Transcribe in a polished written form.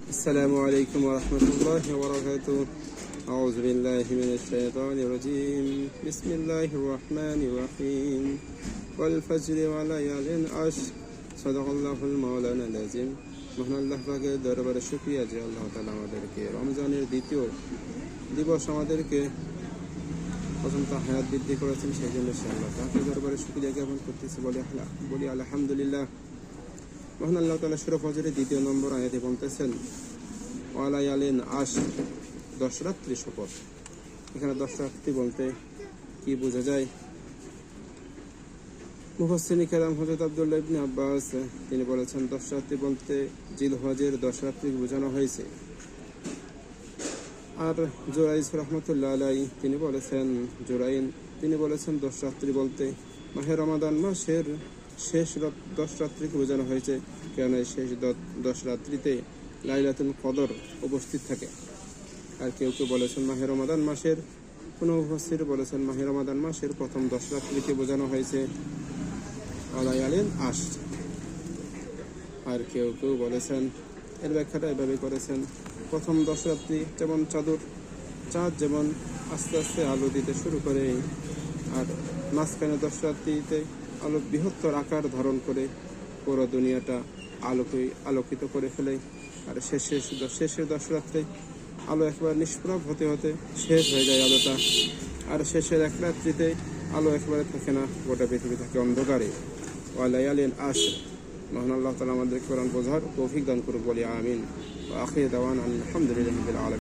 السلام عليكم ورحمة الله وبركاته. أعوذ بالله من الشيطان الرجيم. بسم الله الرحمن الرحيم. والفجر وليال عشر. صدق الله المولانا العظيم. মহান আল্লাহ পাকের দরবারে শুকরিয়া যে আল্লাহ তাআলা আমাদেরকে রমজানের দ্বিতীয় দিবস আমাদেরকে পর্যন্ত হায়াত বৃদ্ধি করেছেন, সেই জন্য সে আল্লাহ পাকের দরবারে শুকরিয়া জ্ঞাপন করতেছি। বলি আলহামদুলিল্লাহ। মহান আল্লাহ তাআলা সূরা ফজরের দ্বিতীয় নম্বর আয়াতে বলতেছেন, ওয়ালায়ালিন আশর, 10 রাত্রি শপথ। এখানে 10 রাত্রি বলতে কি বোঝা যায়? মুফাসসিরিন কেরাম হযরত আব্দুল্লাহ ইবনে আব্বাস তিনি বলেছেন 10 রাত্রি বলতে জিলহজের 10 রাত্রি বোঝানো হয়েছে। আর জুরাইজ রাহমাতুল্লাহ আলাইহি তিনি বলেছেন 10 রাত্রি বলতে মাহে রমাদান মাসের শেষ 10 রাত্রিকে বোঝানো হয়েছে, কেন এই শেষ 10 রাত্রিতে লাইলাতুল কদর উপস্থিত থাকে। আর কেউ কেউ বলেছেন মাহে রমাদান মাসের, কোনো মুফাসসির বলেছেন মাহে রমাদান মাসের প্রথম 10 রাত্রিকে বোঝানো হয়েছে ওয়ালায়ালিন আশর। আর কেউ কেউ বলেছেন, এর ব্যাখ্যাটা এভাবে করেছেন, প্রথম 10 রাত্রি যেমন চাঁদ যেমন আস্তে আস্তে আলো দিতে শুরু করে, আর মাঝখানে 10 রাত্রিতে আলো বৃহত্তর আকার ধারণ করে পুরো দুনিয়াটা আলোকিত করে ফেলে। আর শেষের 10 রাত্রে আলো একবার নিষ্প্রভ হতে হতে শেষ হয়ে যায় আলোটা। আর শেষের 1 রাত্রিতে আলো একবারে থাকে না, গোটা পৃথিবী থাকে অন্ধকারে। ওয়ালায়ালিন আশর। মহান আল্লাহ তাআলা আমাদের কোরআন বোঝার তৌফিক দান করুন, বলি আমিন। ওয়া আখিরু দাওয়ানা আলহামদুলিল্লাহি রাব্বিল আলামিন।